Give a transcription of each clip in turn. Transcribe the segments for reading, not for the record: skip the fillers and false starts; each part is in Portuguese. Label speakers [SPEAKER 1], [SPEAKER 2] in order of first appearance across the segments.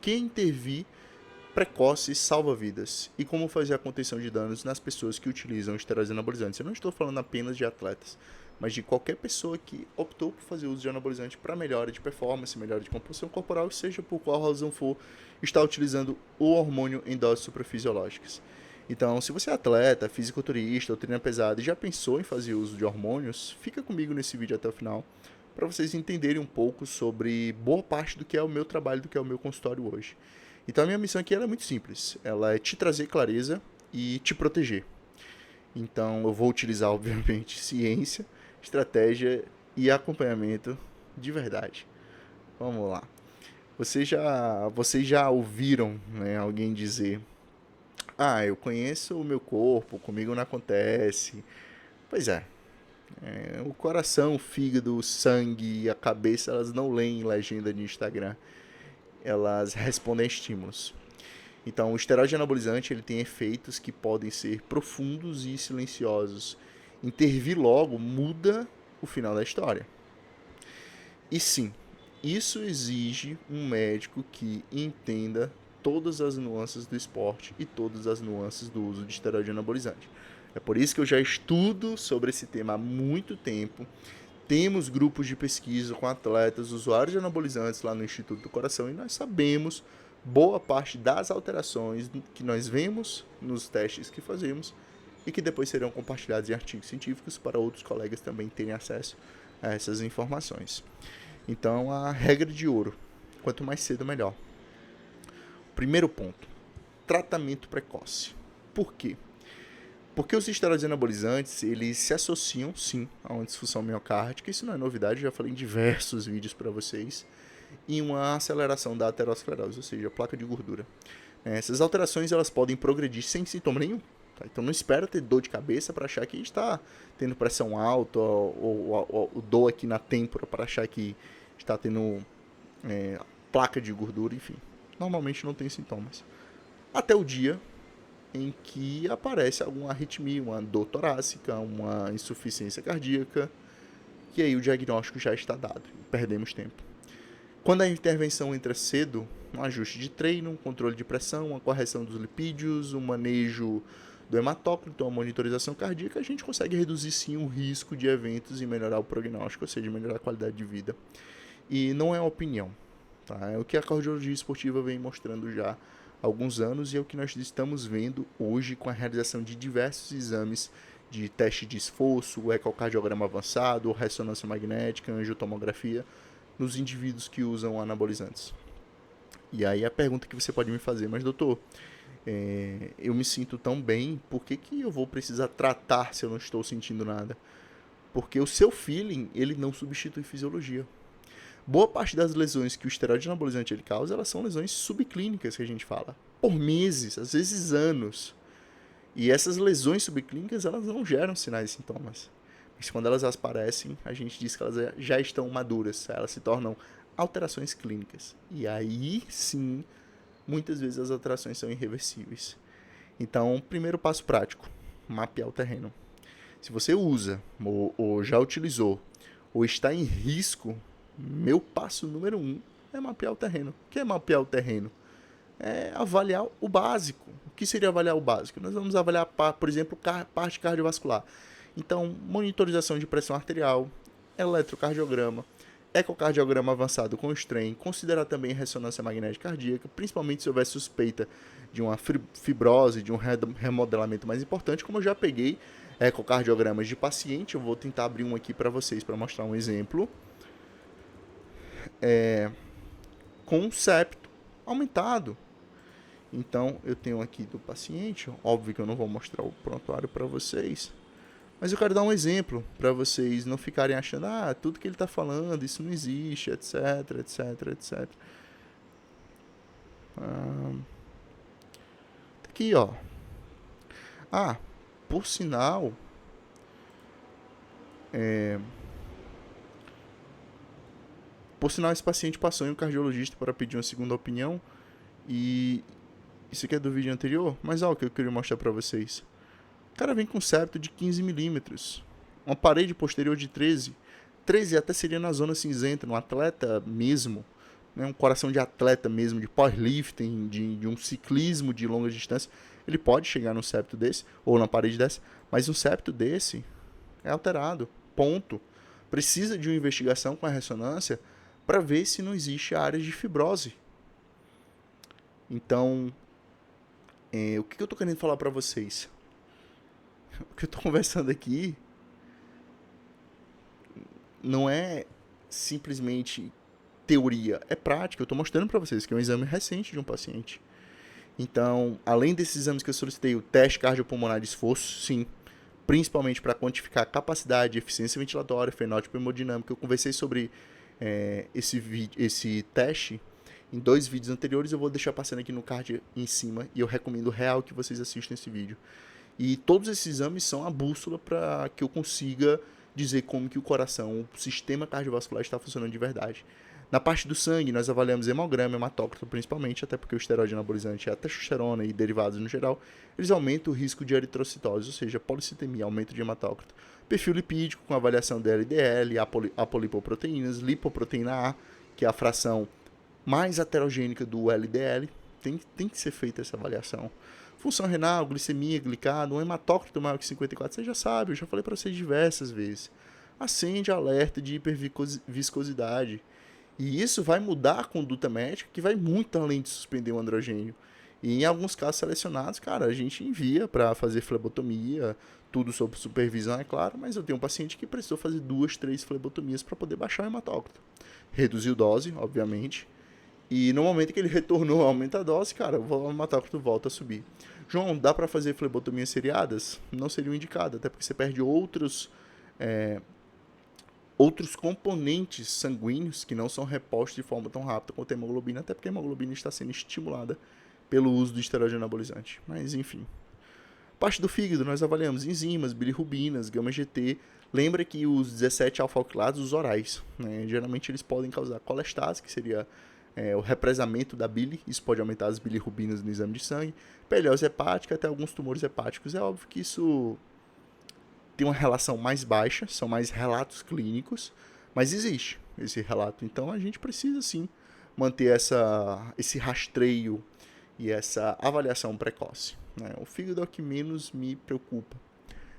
[SPEAKER 1] que intervir precoce salva vidas e como fazer a contenção de danos nas pessoas que utilizam esteroides anabolizantes. Eu não estou falando apenas de atletas, mas de qualquer pessoa que optou por fazer uso de anabolizante para melhora de performance, melhora de composição corporal, seja por qual razão for, está utilizando o hormônio em doses suprafisiológicas. Então, se você é atleta, fisiculturista ou treina pesado e já pensou em fazer uso de hormônios, fica comigo nesse vídeo até o final para vocês entenderem um pouco sobre boa parte do que é o meu trabalho, do que é o meu consultório hoje. Então a minha missão aqui ela é muito simples, ela é te trazer clareza e te proteger. Então eu vou utilizar, obviamente, ciência, estratégia e acompanhamento de verdade. Vamos lá. Vocês já ouviram, né, alguém dizer: ah, eu conheço o meu corpo, comigo não acontece. Pois é, o coração, o fígado, o sangue e a cabeça, elas não leem legenda de Instagram, elas respondem a estímulos. Então, o esteroide anabolizante ele tem efeitos que podem ser profundos e silenciosos. Intervir logo muda o final da história. E sim, isso exige um médico que entenda todas as nuances do esporte e todas as nuances do uso de esteroide anabolizante. É por isso que eu já estudo sobre esse tema há muito tempo. Temos grupos de pesquisa com atletas, usuários de anabolizantes lá no Instituto do Coração e nós sabemos boa parte das alterações que nós vemos nos testes que fazemos e que depois serão compartilhados em artigos científicos para outros colegas também terem acesso a essas informações. Então, a regra de ouro, quanto mais cedo, melhor. Primeiro ponto, tratamento precoce. Por quê? Porque os esteroides anabolizantes, eles se associam, sim, a uma disfunção miocárdica. Isso não é novidade, eu já falei em diversos vídeos para vocês. E uma aceleração da aterosclerose, ou seja, a placa de gordura. Essas alterações elas podem progredir sem sintoma nenhum. Tá? Então não espera ter dor de cabeça para achar que está tendo pressão alta ou dor aqui na têmpora para achar que está tendo placa de gordura, enfim. Normalmente não tem sintomas. Até o dia em que aparece alguma arritmia, uma dor torácica, uma insuficiência cardíaca, e aí o diagnóstico já está dado. Perdemos tempo. Quando a intervenção entra cedo, um ajuste de treino, um controle de pressão, uma correção dos lipídios, um manejo do hematócrito, uma monitorização cardíaca, a gente consegue reduzir sim o risco de eventos e melhorar o prognóstico, ou seja, melhorar a qualidade de vida. E não é uma opinião, tá? É o que a cardiologia esportiva vem mostrando já há alguns anos e é o que nós estamos vendo hoje com a realização de diversos exames de teste de esforço, ecocardiograma avançado, ressonância magnética, angiotomografia, nos indivíduos que usam anabolizantes. E aí a pergunta que você pode me fazer: mas doutor, eu me sinto tão bem, por que eu vou precisar tratar se eu não estou sentindo nada? Porque o seu feeling, ele não substitui fisiologia. Boa parte das lesões que o esteroide anabolizante ele causa, elas são lesões subclínicas que a gente fala, por meses, às vezes anos. E essas lesões subclínicas, elas não geram sinais e sintomas. Mas quando elas aparecem, a gente diz que elas já estão maduras, elas se tornam alterações clínicas. E aí, sim, muitas vezes as alterações são irreversíveis. Então, primeiro passo prático, mapear o terreno. Se você usa, ou já utilizou, ou está em risco, meu passo número 1 é mapear o terreno. O que é mapear o terreno? É avaliar o básico. O que seria avaliar o básico? Nós vamos avaliar, por exemplo, parte cardiovascular. Então, monitorização de pressão arterial, eletrocardiograma, ecocardiograma avançado com strain, considerar também ressonância magnética cardíaca, principalmente se houver suspeita de uma fibrose, de um remodelamento mais importante, como eu já peguei ecocardiogramas de paciente, eu vou tentar abrir um aqui para vocês para mostrar um exemplo. Com septo aumentado. Então, eu tenho aqui do paciente, óbvio que eu não vou mostrar o prontuário para vocês, mas eu quero dar um exemplo para vocês não ficarem achando, tudo que ele está falando, isso não existe, etc, etc, etc. Aqui, ó. Por sinal, esse paciente passou em um cardiologista para pedir uma segunda opinião e isso aqui é do vídeo anterior, mas o que eu queria mostrar para vocês. O cara vem com septo de 15 milímetros, uma parede posterior de 13 até seria na zona cinzenta, no atleta mesmo, né, um coração de atleta mesmo, de powerlifting, de um ciclismo de longa distância, ele pode chegar num septo desse, ou na parede dessa, mas um septo desse é alterado, ponto. Precisa de uma investigação com a ressonância para ver se não existe áreas de fibrose. Então, o que eu estou querendo falar para vocês? O que eu estou conversando aqui não é simplesmente teoria, é prática. Eu estou mostrando para vocês que é um exame recente de um paciente. Então, além desses exames que eu solicitei, o teste cardiopulmonar de esforço, sim, principalmente para quantificar a capacidade, eficiência ventilatória, fenótipo hemodinâmico. Eu conversei sobre esse teste em 2 vídeos anteriores, eu vou deixar passando aqui no card em cima, e eu recomendo real que vocês assistam esse vídeo. E todos esses exames são a bússola para que eu consiga dizer como que o coração, o sistema cardiovascular está funcionando de verdade. Na parte do sangue, nós avaliamos hemograma, hematócrito principalmente, até porque o esteroide anabolizante é a testosterona e derivados no geral, eles aumentam o risco de eritrocitose, ou seja, policitemia, aumento de hematócrito. Perfil lipídico, com avaliação de LDL, apolipoproteínas, lipoproteína A, que é a fração mais heterogênica do LDL, tem que ser feita essa avaliação. Função renal, glicemia, glicado, um hematócrito maior que 54, você já sabe, eu já falei para vocês diversas vezes. Acende alerta de hiperviscosidade. E isso vai mudar a conduta médica, que vai muito além de suspender o androgênio. E em alguns casos selecionados, cara, a gente envia para fazer flebotomia, tudo sob supervisão, é claro, mas eu tenho um paciente que precisou fazer 2, 3 flebotomias para poder baixar o hematócrito. Reduziu dose, obviamente, e no momento que ele retornou a aumentar a dose, cara, o hematócrito volta a subir. João, dá para fazer flebotomias seriadas? Não seria indicado, até porque você perde outros componentes sanguíneos que não são repostos de forma tão rápida quanto a hemoglobina, até porque a hemoglobina está sendo estimulada pelo uso do esteroide anabolizante. Mas, enfim. Parte do fígado, nós avaliamos enzimas, bilirrubinas, gama-GT. Lembra que os 17 alfa-oxilados, os orais, né, geralmente eles podem causar colestase, que seria o represamento da bile. Isso pode aumentar as bilirrubinas no exame de sangue. Peliose hepática, até alguns tumores hepáticos. É óbvio que isso tem uma relação mais baixa, são mais relatos clínicos, mas existe esse relato. Então a gente precisa sim manter esse rastreio e essa avaliação precoce, né? O fígado é o que menos me preocupa.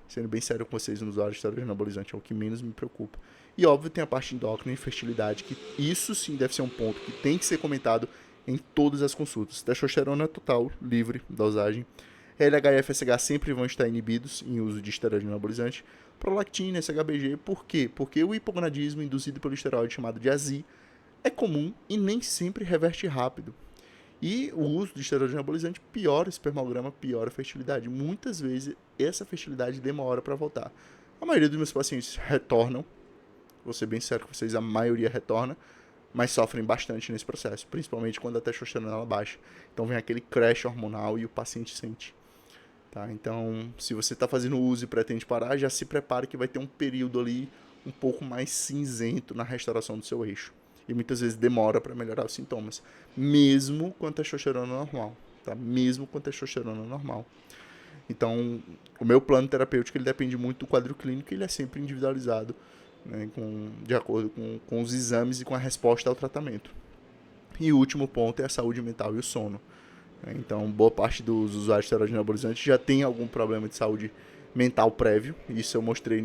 [SPEAKER 1] Sendo bem sério com vocês, no usuário de esteroide anabolizante é o que menos me preocupa. E óbvio tem a parte endócrina e fertilidade, que isso sim deve ser um ponto que tem que ser comentado em todas as consultas. Testosterona total, livre, dosagem. LH e FSH sempre vão estar inibidos em uso de esteroide anabolizante. Prolactina, SHBG, por quê? Porque o hipogonadismo induzido pelo esteroide chamado de ASI é comum e nem sempre reverte rápido. E o uso de esteroide anabolizante piora o espermograma, piora a fertilidade. Muitas vezes essa fertilidade demora para voltar. A maioria dos meus pacientes retornam, vou ser bem sério com vocês, a maioria retorna, mas sofrem bastante nesse processo, principalmente quando a testosterona ela baixa. Então vem aquele crash hormonal e o paciente sente. Tá? Então, se você está fazendo uso e pretende parar, já se prepare que vai ter um período ali um pouco mais cinzento na restauração do seu eixo. E muitas vezes demora para melhorar os sintomas, mesmo com a testosterona normal. Tá? Mesmo com a testosterona normal. Então, o meu plano terapêutico ele depende muito do quadro clínico e ele é sempre individualizado, né, de acordo com os exames e com a resposta ao tratamento. E o último ponto é a saúde mental e o sono. Então, boa parte dos usuários de esteroide anabolizante já tem algum problema de saúde mental prévio. Isso eu mostrei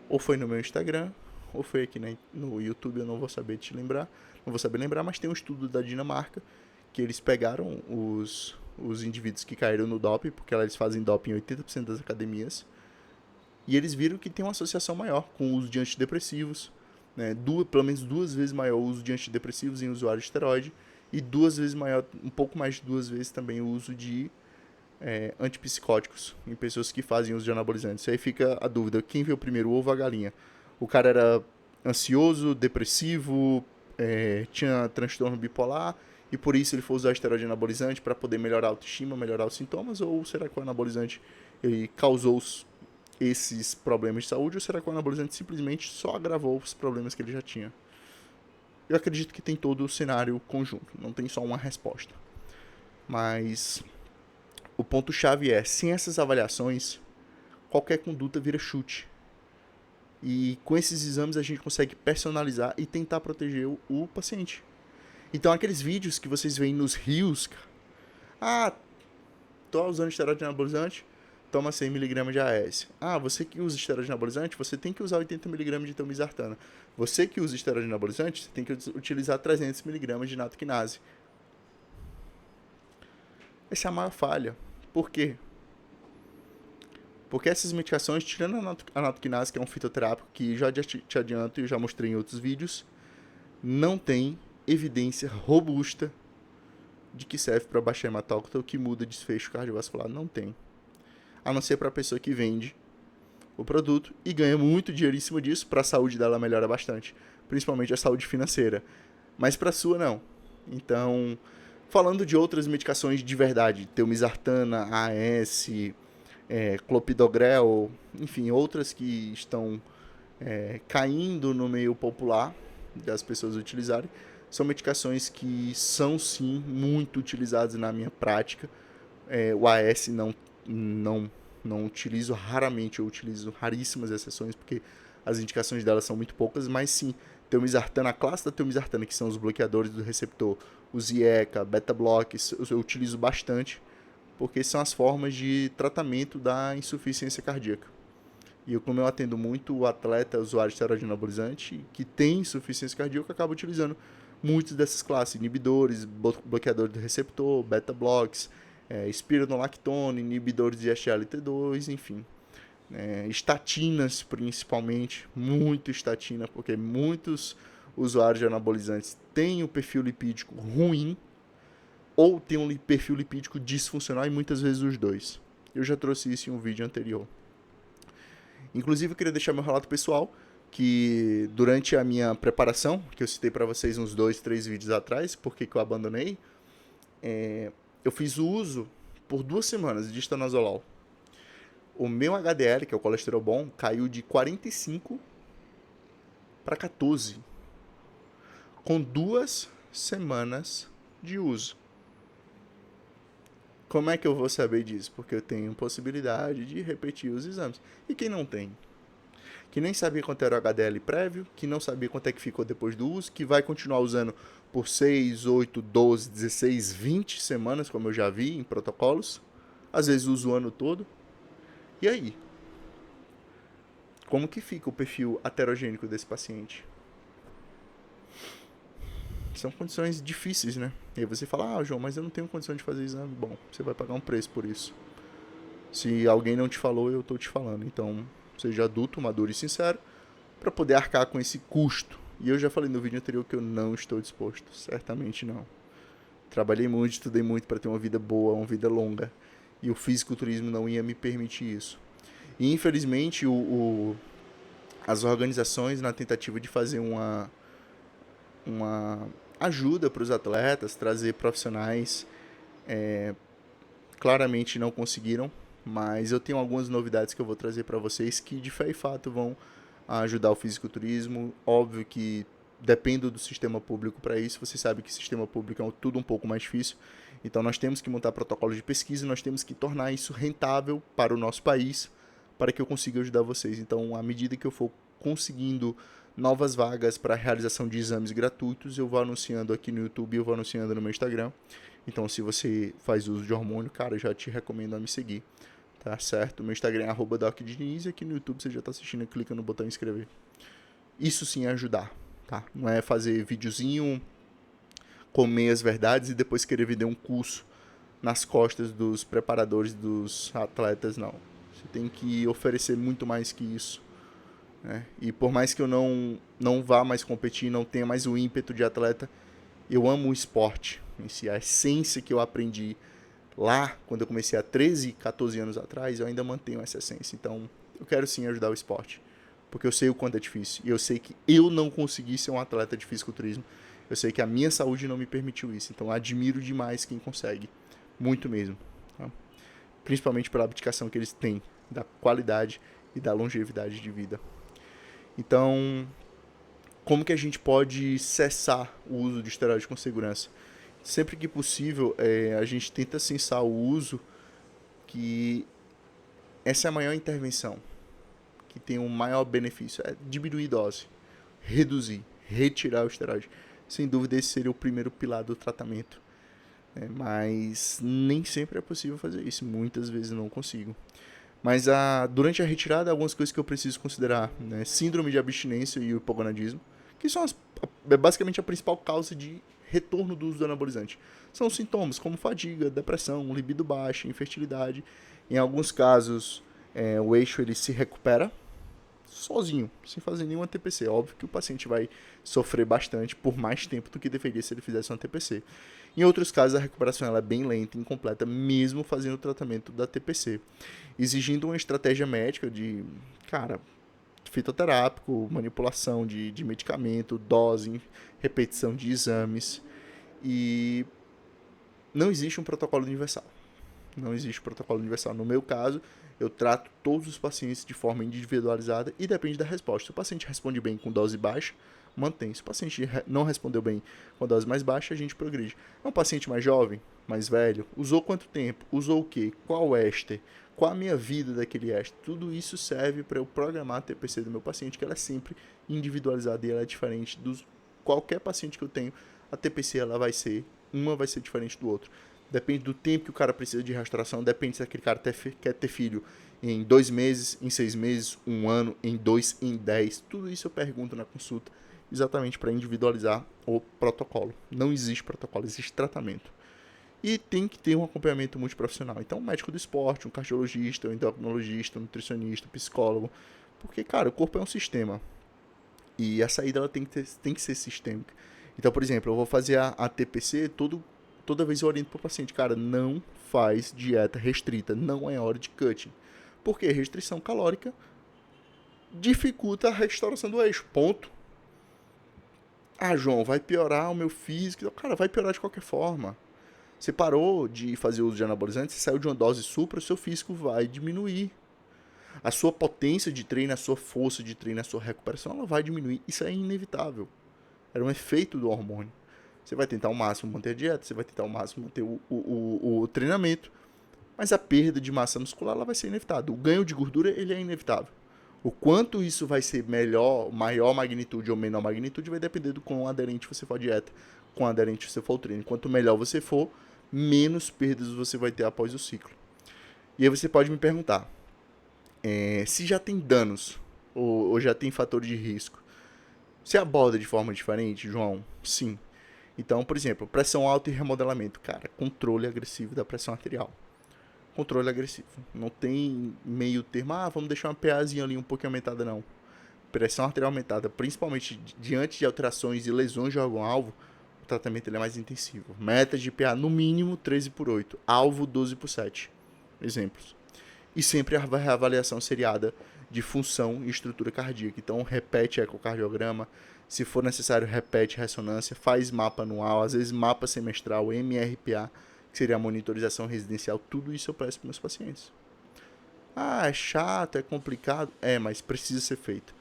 [SPEAKER 1] ou foi no meu Instagram, ou foi aqui no YouTube, eu não vou saber te lembrar. Não vou saber lembrar, mas tem um estudo da Dinamarca, que eles pegaram os indivíduos que caíram no doping, porque eles fazem doping em 80% das academias, e eles viram que tem uma associação maior com o uso de antidepressivos, né, pelo menos 2 vezes maior o uso de antidepressivos em usuários de esteroide, e 2 vezes maior, um pouco mais de 2 vezes também o uso de antipsicóticos em pessoas que fazem uso de anabolizantes. Aí fica a dúvida, quem veio primeiro, o ovo ou a galinha? O cara era ansioso, depressivo, tinha transtorno bipolar, e por isso ele foi usar esteroide anabolizante para poder melhorar a autoestima, melhorar os sintomas, ou será que o anabolizante ele causou esses problemas de saúde, ou será que o anabolizante simplesmente só agravou os problemas que ele já tinha? Eu acredito que tem todo o cenário conjunto, não tem só uma resposta. Mas o ponto-chave é, sem essas avaliações, qualquer conduta vira chute. E com esses exames a gente consegue personalizar e tentar proteger o paciente. Então, aqueles vídeos que vocês veem nos rios, cara, ah, tô usando esteroide anabolizante, toma 100 miligramas de AS. Ah, você que usa esteroide anabolizante, você tem que usar 80 miligramas de telmisartana. Você que usa esteroide anabolizante, você tem que utilizar 300 miligramas de natoquinase. Essa é a maior falha. Por quê? Porque essas medicações, tirando a natoquinase, que é um fitoterápico que já te adianto e já mostrei em outros vídeos, não tem evidência robusta de que serve para baixar hematócrito ou que muda desfecho cardiovascular. Não tem. A não ser para a pessoa que vende o produto e ganha muito dinheiro em cima disso, para a saúde dela melhora bastante, principalmente a saúde financeira. Mas para a sua, não. Então, falando de outras medicações de verdade, telmisartana, AS, clopidogrel, enfim, outras que estão caindo no meio popular das pessoas utilizarem, são medicações que são sim muito utilizadas na minha prática. O AS não utilizo raramente, eu utilizo raríssimas exceções, porque as indicações delas são muito poucas, mas sim, telmisartana, a classe da telmisartana, que são os bloqueadores do receptor, os IECA, beta-bloques, eu utilizo bastante, porque são as formas de tratamento da insuficiência cardíaca. E como eu atendo muito o atleta usuário de esteroide anabolizante que tem insuficiência cardíaca, eu acabo utilizando muitas dessas classes, inibidores, bloqueadores do receptor, beta-bloques, espironolactona, inibidores de SGLT2, enfim. Estatinas, principalmente, muito estatina, porque muitos usuários de anabolizantes têm o perfil lipídico ruim ou têm um perfil lipídico disfuncional, e muitas vezes os dois. Eu já trouxe isso em um vídeo anterior. Inclusive, eu queria deixar meu relato pessoal, que durante a minha preparação, que eu citei para vocês uns 2, 3 vídeos atrás, porque que eu abandonei, eu fiz o uso por 2 semanas de estanozolol. O meu HDL, que é o colesterol bom, caiu de 45 para 14, com 2 semanas de uso. Como é que eu vou saber disso? Porque eu tenho possibilidade de repetir os exames. E quem não tem? Que nem sabia quanto era o HDL prévio, que não sabia quanto é que ficou depois do uso, que vai continuar usando por 6, 8, 12, 16, 20 semanas, como eu já vi em protocolos. Às vezes usa o ano todo. E aí? Como que fica o perfil aterogênico desse paciente? São condições difíceis, né? E aí você fala, João, mas eu não tenho condição de fazer exame. Bom, você vai pagar um preço por isso. Se alguém não te falou, eu tô te falando. Então, seja adulto, maduro e sincero, para poder arcar com esse custo. E eu já falei no vídeo anterior que eu não estou disposto. Certamente não. Trabalhei muito, estudei muito para ter uma vida boa, uma vida longa. E o fisiculturismo não ia me permitir isso. E infelizmente as organizações, na tentativa de fazer uma ajuda para os atletas, trazer profissionais, claramente não conseguiram. Mas eu tenho algumas novidades que eu vou trazer para vocês que de fé e fato vão ajudar o fisiculturismo. Óbvio que dependo do sistema público para isso. Você sabe que sistema público é tudo um pouco mais difícil. Então nós temos que montar protocolos de pesquisa e nós temos que tornar isso rentável para o nosso país, para que eu consiga ajudar vocês. Então, à medida que eu for conseguindo novas vagas para a realização de exames gratuitos, eu vou anunciando aqui no YouTube, eu vou anunciando no meu Instagram. Então, se você faz uso de hormônio, cara, eu já te recomendo a me seguir. Tá certo? Meu Instagram é @docdiniz e aqui no YouTube você já está assistindo, clica no botão inscrever. Isso sim é ajudar, tá? Não é fazer videozinho com meias verdades e depois querer vender um curso nas costas dos preparadores dos atletas, não. Você tem que oferecer muito mais que isso, né? E por mais que eu não vá mais competir, não tenha mais o ímpeto de atleta, eu amo o esporte em si, a essência que eu aprendi lá, quando eu comecei há 13, 14 anos atrás, eu ainda mantenho essa essência. Então, eu quero sim ajudar o esporte, porque eu sei o quanto é difícil. E eu sei que eu não consegui ser um atleta de fisiculturismo. Eu sei que a minha saúde não me permitiu isso. Então, eu admiro demais quem consegue. Muito mesmo. Tá? Principalmente pela abdicação que eles têm da qualidade e da longevidade de vida. Então, como que a gente pode cessar o uso de esteroides com segurança? Sempre que possível, a gente tenta cessar o uso, que essa é a maior intervenção, que tem um maior benefício, é diminuir a dose, reduzir, retirar o esteroide. sem dúvida esse seria o primeiro pilar do tratamento. Mas nem sempre é possível fazer isso, muitas vezes não consigo. Mas durante a retirada, algumas coisas que eu preciso considerar, né? Síndrome de abstinência e o hipogonadismo, que são basicamente a principal causa de retorno do uso do anabolizante. São sintomas como fadiga, depressão, libido baixa, infertilidade. Em alguns casos, o eixo ele se recupera sozinho, sem fazer nenhuma TPC. Óbvio que o paciente vai sofrer bastante por mais tempo do que deveria se ele fizesse uma TPC. Em outros casos, a recuperação ela é bem lenta e incompleta, mesmo fazendo o tratamento da TPC, exigindo uma estratégia médica de, fitoterápico, manipulação de medicamento, dose, repetição de exames. E não existe um protocolo universal. Não existe protocolo universal. No meu caso, eu trato todos os pacientes de forma individualizada e depende da resposta. Se o paciente responde bem com dose baixa, mantém. Se o paciente não respondeu bem com a dose mais baixa, a gente progride. É um paciente mais jovem, mais velho, usou quanto tempo? Usou o quê? Qual éster? Qual a minha vida daquele éster? Tudo isso serve para eu programar a TPC do meu paciente, que ela é sempre individualizada e ela é diferente dos qualquer paciente que eu tenho. A TPC ela vai ser diferente do outro. Depende do tempo que o cara precisa de restauração, depende se aquele cara quer ter filho em 2 meses, em 6 meses, 1 ano, em 2, em 10. Tudo isso eu pergunto na consulta, exatamente para individualizar o protocolo. Não existe protocolo, existe tratamento. E tem que ter um acompanhamento multiprofissional. Então, um médico do esporte, um cardiologista, um endocrinologista, um nutricionista, um psicólogo. Porque, cara, o corpo é um sistema. E a saída ela tem que ser sistêmica. Então, por exemplo, eu vou fazer a TPC, toda vez eu oriento para o paciente, cara, não faz dieta restrita, não é hora de cutting. Porque restrição calórica dificulta a restauração do eixo, ponto. Ah, João, vai piorar o meu físico. Cara, vai piorar de qualquer forma. Você parou de fazer uso de anabolizantes, você saiu de uma dose supra, o seu físico vai diminuir. A sua potência de treino, a sua força de treino, a sua recuperação, ela vai diminuir. Isso é inevitável. Era um efeito do hormônio. Você vai tentar ao máximo manter a dieta, você vai tentar ao máximo manter o treinamento, mas a perda de massa muscular ela vai ser inevitável. O ganho de gordura ele é inevitável. O quanto isso vai ser melhor, maior magnitude ou menor magnitude vai depender do quão aderente você for à dieta, quão aderente você for ao treino. Quanto melhor você for, menos perdas você vai ter após o ciclo. E aí você pode me perguntar, se já tem danos ou já tem fator de risco, você aborda de forma diferente, João? Sim. Então, por exemplo, pressão alta e remodelamento. Cara, controle agressivo da pressão arterial. Controle agressivo. Não tem meio termo, vamos deixar uma PAzinha ali um pouquinho aumentada, não. Pressão arterial aumentada, principalmente diante de alterações e lesões de órgão-alvo, o tratamento ele é mais intensivo. Metas de PA no mínimo 13/8, alvo 12/7. Exemplos. E sempre a reavaliação seriada de função e estrutura cardíaca. Então, repete ecocardiograma, se for necessário, repete ressonância, faz mapa anual, às vezes mapa semestral, MRPA, que seria a monitorização residencial. Tudo isso eu presto para meus pacientes. É chato, é complicado. Mas precisa ser feito.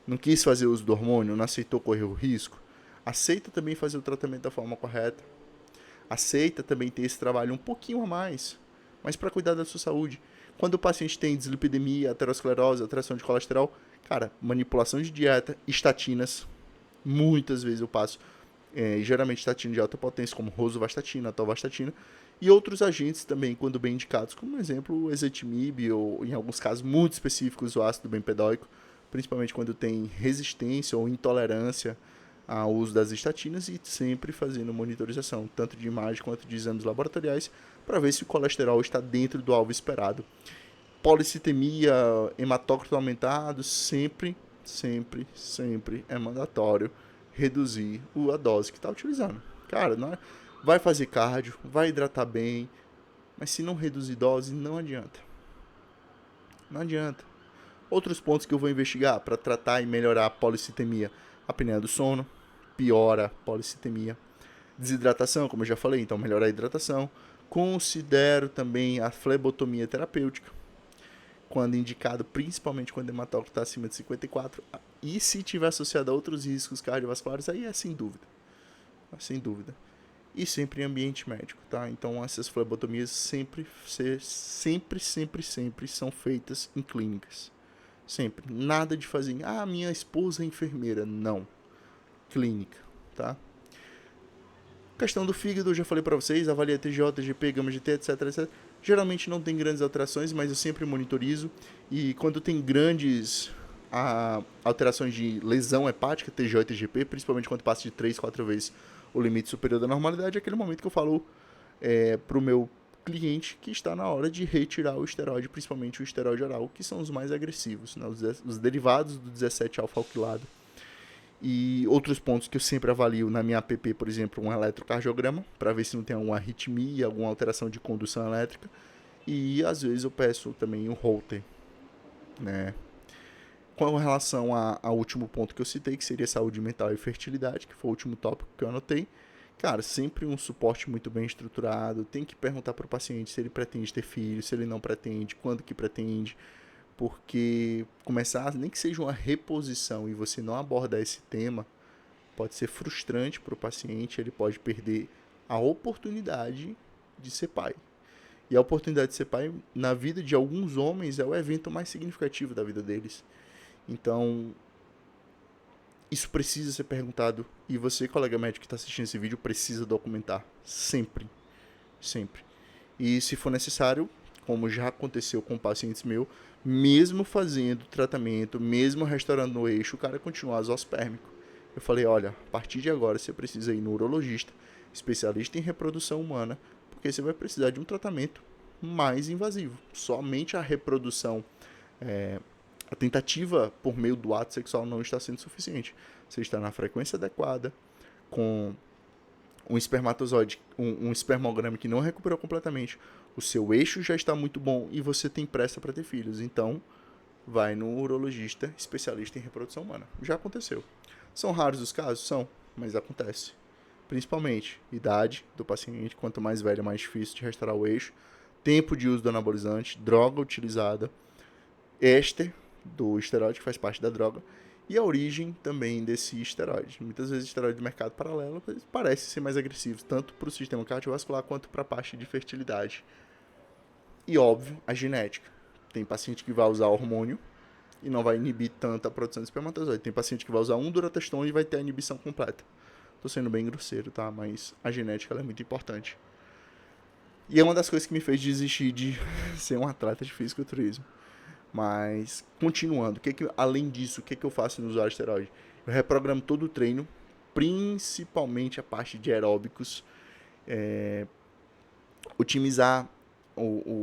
[SPEAKER 1] Não quis fazer uso do hormônio, não aceitou correr o risco. Aceita também fazer o tratamento da forma correta. Aceita também ter esse trabalho um pouquinho a mais, mas para cuidar da sua saúde. Quando o paciente tem dislipidemia, aterosclerose, alteração de colesterol, cara, manipulação de dieta, estatinas, muitas vezes eu passo, geralmente estatina de alta potência, como rosuvastatina, atorvastatina, e outros agentes também, quando bem indicados, como, por exemplo, o ezetimibe, ou em alguns casos muito específicos, o ácido bempedóico, principalmente quando tem resistência ou intolerância ao uso das estatinas, e sempre fazendo monitorização, tanto de imagem quanto de exames laboratoriais, para ver se o colesterol está dentro do alvo esperado. Policitemia, hematócrito aumentado, sempre é mandatório reduzir a dose que está utilizando. Cara, não é, vai fazer cardio, vai hidratar bem, mas se não reduzir dose, não adianta. Não adianta. Outros pontos que eu vou investigar para tratar e melhorar a policitemia: apneia do sono, piora a policitemia. Desidratação, como eu já falei, então melhorar a hidratação. Considero também a flebotomia terapêutica, quando indicado, principalmente quando o hematócrito está acima de 54. E se tiver associado a outros riscos cardiovasculares, aí é sem dúvida. Sem dúvida. E sempre em ambiente médico, tá? Então essas flebotomias sempre são feitas em clínicas. Sempre. Nada de fazer, minha esposa é enfermeira. Não. Clínica, tá? Questão do fígado, eu já falei para vocês, avalia TGO, TGP, gama GT, etc, etc. Geralmente não tem grandes alterações, mas eu sempre monitorizo. E quando tem grandes alterações de lesão hepática, TGO e TGP, principalmente quando passa de 3, 4 vezes o limite superior da normalidade, é aquele momento que eu falo para o meu cliente que está na hora de retirar o esteroide, principalmente o esteroide oral, que são os mais agressivos, né? Os derivados do 17-alfa-alquilado. E outros pontos que eu sempre avalio na minha app, por exemplo, um eletrocardiograma, para ver se não tem alguma arritmia, alguma alteração de condução elétrica. E às vezes eu peço também o Holter, né? Com relação ao último ponto que eu citei, que seria saúde mental e fertilidade, que foi o último tópico que eu anotei. Cara, sempre um suporte muito bem estruturado. Tem que perguntar para o paciente se ele pretende ter filho, se ele não pretende, quando que pretende. Porque começar, nem que seja uma reposição, e você não abordar esse tema, pode ser frustrante para o paciente. Ele pode perder a oportunidade de ser pai. E a oportunidade de ser pai, na vida de alguns homens, é o evento mais significativo da vida deles. Então, isso precisa ser perguntado. E você, colega médico que está assistindo esse vídeo, precisa documentar. Sempre. Sempre. E se for necessário, como já aconteceu com pacientes meus, mesmo fazendo tratamento, mesmo restaurando no eixo, o cara continua azospérmico. Eu falei, olha, a partir de agora você precisa ir no urologista, especialista em reprodução humana, porque você vai precisar de um tratamento mais invasivo. Somente a reprodução, a tentativa por meio do ato sexual não está sendo suficiente. Você está na frequência adequada, com um espermatozoide, um espermograma que não recuperou completamente, o seu eixo já está muito bom e você tem pressa para ter filhos. Então, vai no urologista especialista em reprodução humana. Já aconteceu. São raros os casos? São, mas acontece. Principalmente, idade do paciente, quanto mais velho, mais difícil de restaurar o eixo, tempo de uso do anabolizante, droga utilizada, éster do esteroide, que faz parte da droga, e a origem também desse esteroide. Muitas vezes o esteroide do mercado paralelo parece ser mais agressivo, tanto para o sistema cardiovascular quanto para a parte de fertilidade. E óbvio, a genética. Tem paciente que vai usar hormônio e não vai inibir tanto a produção de espermatozoide. Tem paciente que vai usar um durateston e vai ter a inibição completa. Tô sendo bem grosseiro, tá? Mas a genética ela é muito importante. E é uma das coisas que me fez desistir de ser um atleta de fisiculturismo. Mas, continuando, além disso, o que eu faço no usuário de esteroide? Eu reprogramo todo o treino, principalmente a parte de aeróbicos, otimizar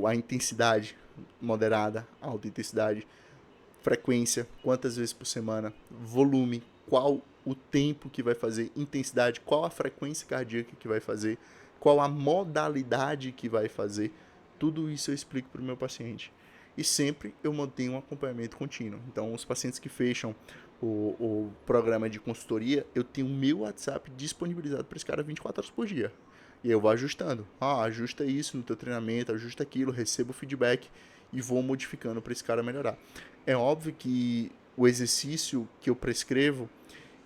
[SPEAKER 1] a intensidade moderada, alta intensidade, frequência, quantas vezes por semana, volume, qual o tempo que vai fazer, intensidade, qual a frequência cardíaca que vai fazer, qual a modalidade que vai fazer. Tudo isso eu explico para o meu paciente. E sempre eu mantenho um acompanhamento contínuo. Então, os pacientes que fecham o programa de consultoria, eu tenho o meu WhatsApp disponibilizado para esse cara 24 horas por dia. E eu vou ajustando. Ajusta isso no teu treinamento, ajusta aquilo, recebo feedback e vou modificando para esse cara melhorar. É óbvio que o exercício que eu prescrevo,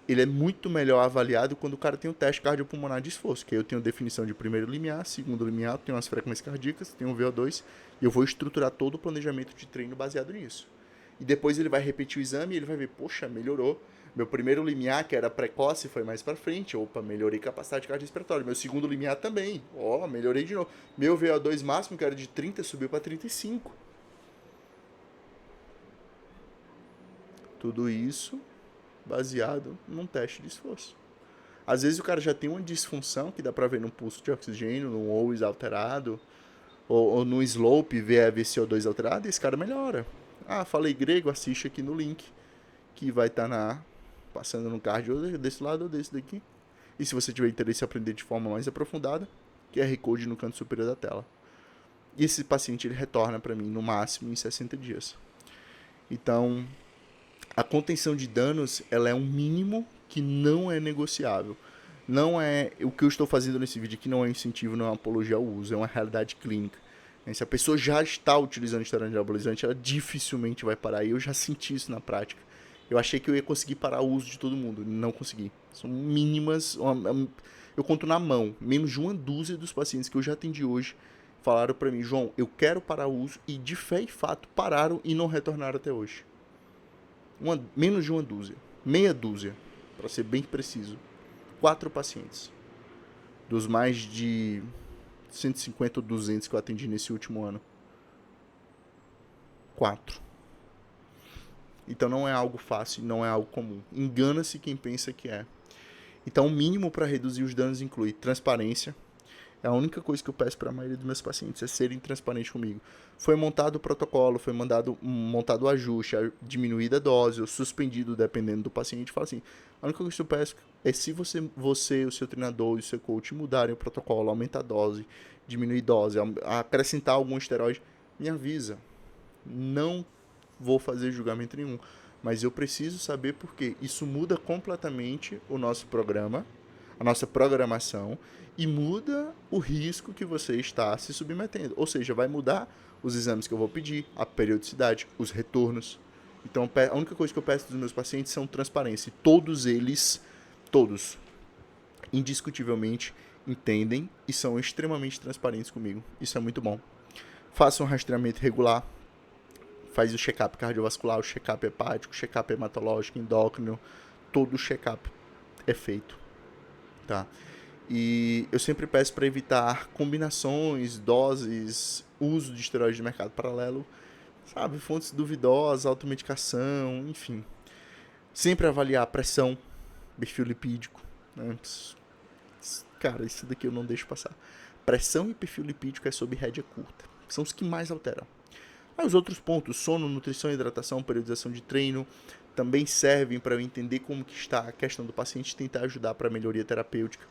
[SPEAKER 1] ele é muito melhor avaliado quando o cara tem um teste cardiopulmonar de esforço, que aí eu tenho definição de primeiro limiar, segundo limiar, tenho as frequências cardíacas, tenho um VO2, e eu vou estruturar todo o planejamento de treino baseado nisso. E depois ele vai repetir o exame e ele vai ver, poxa, melhorou. Meu primeiro limiar, que era precoce, foi mais para frente. Opa, melhorei capacidade cardiorrespiratória. Meu segundo limiar também. Melhorei de novo. Meu VO2 máximo, que era de 30, subiu para 35. Tudo isso baseado num teste de esforço. Às vezes o cara já tem uma disfunção que dá pra ver no pulso de oxigênio, num always alterado, ou no slope, ver a VCO2 alterado, e esse cara melhora. Falei grego, assiste aqui no link, que vai estar passando no cardio desse lado ou desse daqui. E se você tiver interesse em aprender de forma mais aprofundada, QR Code no canto superior da tela. E esse paciente ele retorna para mim no máximo em 60 dias. Então, a contenção de danos ela é um mínimo que não é negociável. Não é o que eu estou fazendo nesse vídeo aqui, não é incentivo, não é apologia ao uso, é uma realidade clínica. Se a pessoa já está utilizando esteroide anabolizante, ela dificilmente vai parar. E eu já senti isso na prática. Eu achei que eu ia conseguir parar o uso de todo mundo, não consegui. São mínimas, eu conto na mão, menos de uma dúzia dos pacientes que eu já atendi hoje falaram para mim, João, eu quero parar o uso, e de fé e fato pararam e não retornaram até hoje. Menos de uma dúzia, meia dúzia, para ser bem preciso. 4 pacientes. dos mais de 150 ou 200 que eu atendi nesse último ano. 4. Então não é algo fácil, não é algo comum. Engana-se quem pensa que é. Então o mínimo para reduzir os danos inclui transparência. É a única coisa que eu peço para a maioria dos meus pacientes, é serem transparentes comigo. Foi montado o protocolo, foi montado o ajuste, diminuída a dose, ou suspendido, dependendo do paciente. Fala assim, a única coisa que eu peço é se você, o seu treinador e o seu coach mudarem o protocolo, aumentar a dose, diminuir a dose, acrescentar algum esteroide, me avisa. Não vou fazer julgamento nenhum, mas eu preciso saber porque isso muda completamente o nosso programa, a nossa programação, e muda o risco que você está se submetendo. Ou seja, vai mudar os exames que eu vou pedir, a periodicidade, os retornos. Então, a única coisa que eu peço dos meus pacientes são transparência. E todos eles, todos, indiscutivelmente, entendem e são extremamente transparentes comigo. Isso é muito bom. Faça um rastreamento regular. Faz o check-up cardiovascular, o check-up hepático, o check-up hematológico, endócrino. Todo o check-up é feito. Tá? E eu sempre peço para evitar combinações, doses, uso de esteroides de mercado paralelo, sabe? Fontes duvidosas, automedicação, enfim. Sempre avaliar a pressão, perfil lipídico. Né? Cara, isso daqui eu não deixo passar. Pressão e perfil lipídico é sob rédea curta. São os que mais alteram. Aí os outros pontos, sono, nutrição, hidratação, periodização de treino, também servem para eu entender como que está a questão do paciente e tentar ajudar para a melhoria terapêutica.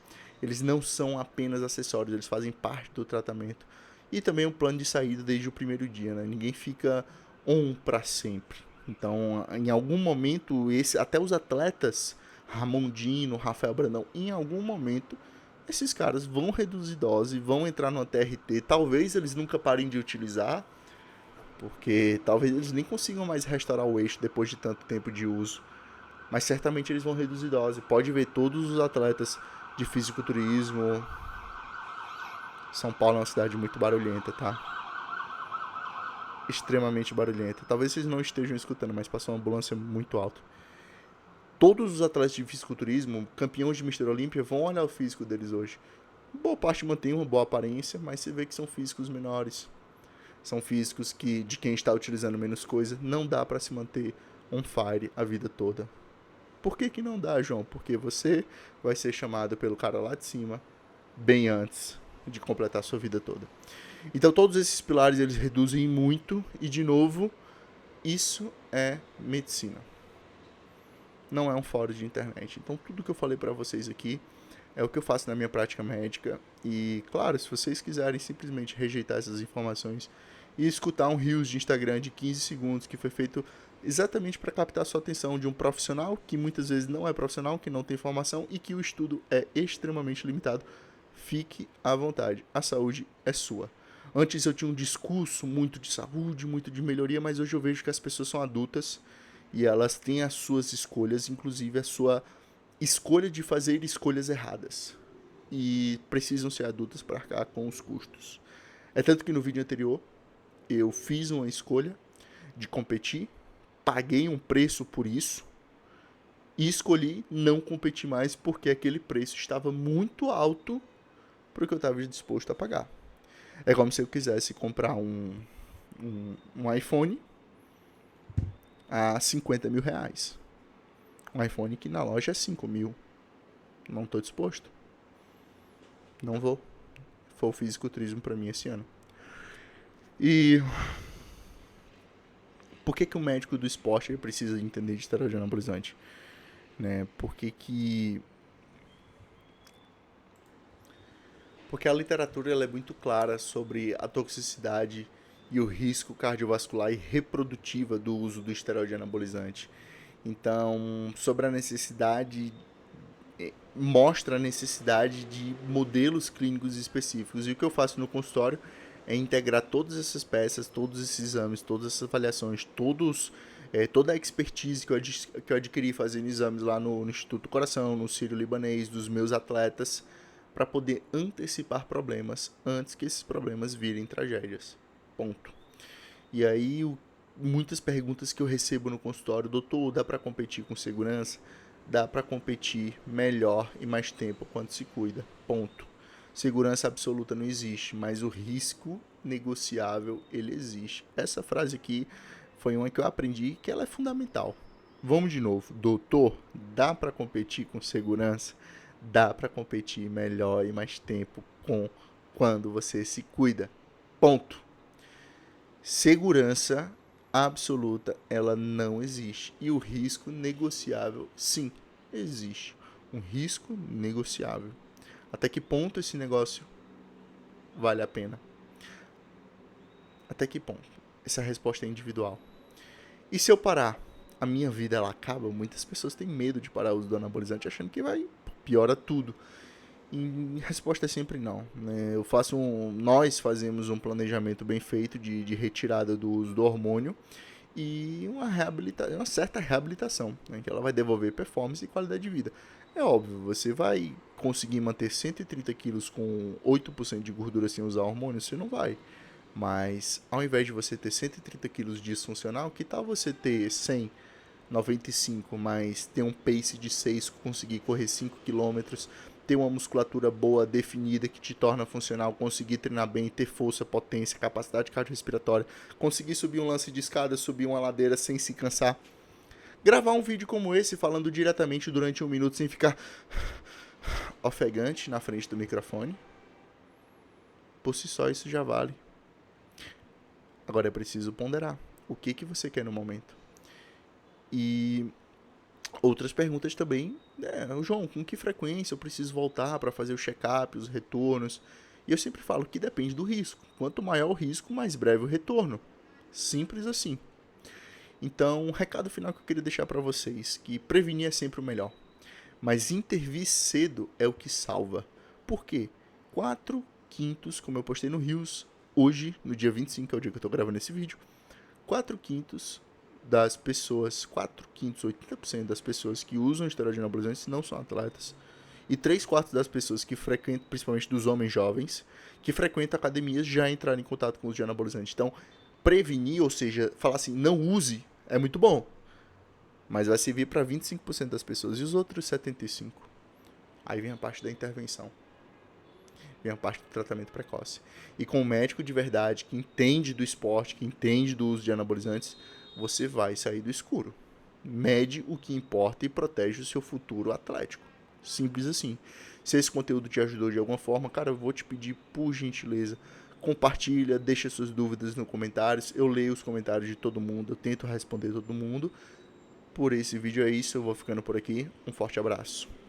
[SPEAKER 1] Eles não são apenas acessórios, eles fazem parte do tratamento. E também um plano de saída desde o primeiro dia, né? Ninguém fica on para sempre. Então, em algum momento, até os atletas, Ramondino, Rafael Brandão, em algum momento, esses caras vão reduzir dose, vão entrar no TRT. Talvez eles nunca parem de utilizar, porque talvez eles nem consigam mais restaurar o eixo depois de tanto tempo de uso. Mas certamente eles vão reduzir dose. Pode ver todos os atletas de fisiculturismo. São Paulo é uma cidade muito barulhenta, tá? Extremamente barulhenta. Talvez vocês não estejam escutando, mas passou uma ambulância muito alto. Todos os atletas de fisiculturismo, campeões de Mister Olímpia, vão olhar o físico deles hoje. Boa parte mantém uma boa aparência, mas você vê que são físicos menores. São físicos que, de quem está utilizando menos coisa, não dá para se manter on fire a vida toda. Por que não dá, João? Porque você vai ser chamado pelo cara lá de cima bem antes de completar a sua vida toda. Então todos esses pilares eles reduzem muito e, de novo, isso é medicina. Não é um fórum de internet. Então tudo que eu falei para vocês aqui é o que eu faço na minha prática médica. E, claro, se vocês quiserem simplesmente rejeitar essas informações e escutar um Reels de Instagram de 15 segundos que foi feito exatamente para captar a sua atenção de um profissional que muitas vezes não é profissional, que não tem formação e que o estudo é extremamente limitado, fique à vontade. A saúde é sua. Antes eu tinha um discurso muito de saúde, muito de melhoria, mas hoje eu vejo que as pessoas são adultas e elas têm as suas escolhas, inclusive a sua escolha de fazer escolhas erradas. E precisam ser adultas para arcar com os custos. É tanto que no vídeo anterior eu fiz uma escolha de competir, paguei um preço por isso e escolhi não competir mais porque aquele preço estava muito alto para o que eu estava disposto a pagar. É como se eu quisesse comprar um iPhone a 50 mil reais. Um iPhone que na loja é 5 mil. Não estou disposto. Não vou. Foi o fisiculturismo para mim esse ano. E por que o médico do esporte precisa entender de esteroide anabolizante? Né? Porque a literatura ela é muito clara sobre a toxicidade e o risco cardiovascular e reprodutiva do uso do esteroide anabolizante. Então, sobre a necessidade, mostra a necessidade de modelos clínicos específicos. E o que eu faço no consultório é integrar todas essas peças, todos esses exames, todas essas avaliações, toda a expertise que eu adquiri fazendo exames lá no Instituto do Coração, no Sírio-Libanês, dos meus atletas, para poder antecipar problemas antes que esses problemas virem tragédias. Ponto. E aí, muitas perguntas que eu recebo no consultório: doutor, dá para competir com segurança? Dá para competir melhor e mais tempo quando se cuida. Ponto. Segurança absoluta não existe, mas o risco negociável, ele existe. Essa frase aqui foi uma que eu aprendi que ela é fundamental. Vamos de novo. Doutor, dá para competir com segurança? Dá para competir melhor e mais tempo com quando você se cuida. Ponto. Segurança absoluta, ela não existe. E o risco negociável, sim, existe. Um risco negociável. Até que ponto esse negócio vale a pena? Até que ponto? Essa resposta é individual. E se eu parar? A minha vida ela acaba. Muitas pessoas têm medo de parar o uso do anabolizante, achando que vai piora tudo. E a resposta é sempre não. Né? Nós fazemos um planejamento bem feito de retirada do uso do hormônio e uma certa reabilitação, né? Que ela vai devolver performance e qualidade de vida. É óbvio, você vai conseguir manter 130 quilos com 8% de gordura sem usar hormônio? Você não vai. Mas ao invés de você ter 130 quilos disfuncional, que tal você ter 100, 95, mas ter um pace de 6, conseguir correr 5 quilômetros, ter uma musculatura boa, definida, que te torna funcional, conseguir treinar bem, ter força, potência, capacidade cardiorrespiratória, conseguir subir um lance de escada, subir uma ladeira sem se cansar. Gravar um vídeo como esse, falando diretamente durante 1 minuto, sem ficar ofegante na frente do microfone. Por si só, isso já vale. Agora é preciso ponderar. O que você quer no momento? E outras perguntas também. João, com que frequência eu preciso voltar para fazer o check-up, os retornos? E eu sempre falo que depende do risco. Quanto maior o risco, mais breve o retorno. Simples assim. Então, um recado final que eu queria deixar para vocês, que prevenir é sempre o melhor. Mas intervir cedo é o que salva. Por quê? 4/5, como eu postei no Rios, hoje, no dia 25, que é o dia que eu estou gravando esse vídeo, 4/5 das pessoas, 4/5, 80% das pessoas que usam esteroide anabolizantes não são atletas. E 3/4 das pessoas que frequentam, principalmente dos homens jovens, que frequentam academias, já entraram em contato com os de anabolizantes. Então, prevenir, ou seja, falar assim, não use, é muito bom. Mas vai servir para 25% das pessoas. E os outros 75%? Aí vem a parte da intervenção. Vem a parte do tratamento precoce. E com um médico de verdade, que entende do esporte, que entende do uso de anabolizantes, você vai sair do escuro. Mede o que importa e protege o seu futuro atlético. Simples assim. Se esse conteúdo te ajudou de alguma forma, cara, eu vou te pedir, por gentileza, compartilha, deixa suas dúvidas nos comentários. Eu leio os comentários de todo mundo, eu tento responder todo mundo. Por esse vídeo é isso, eu vou ficando por aqui. Um forte abraço.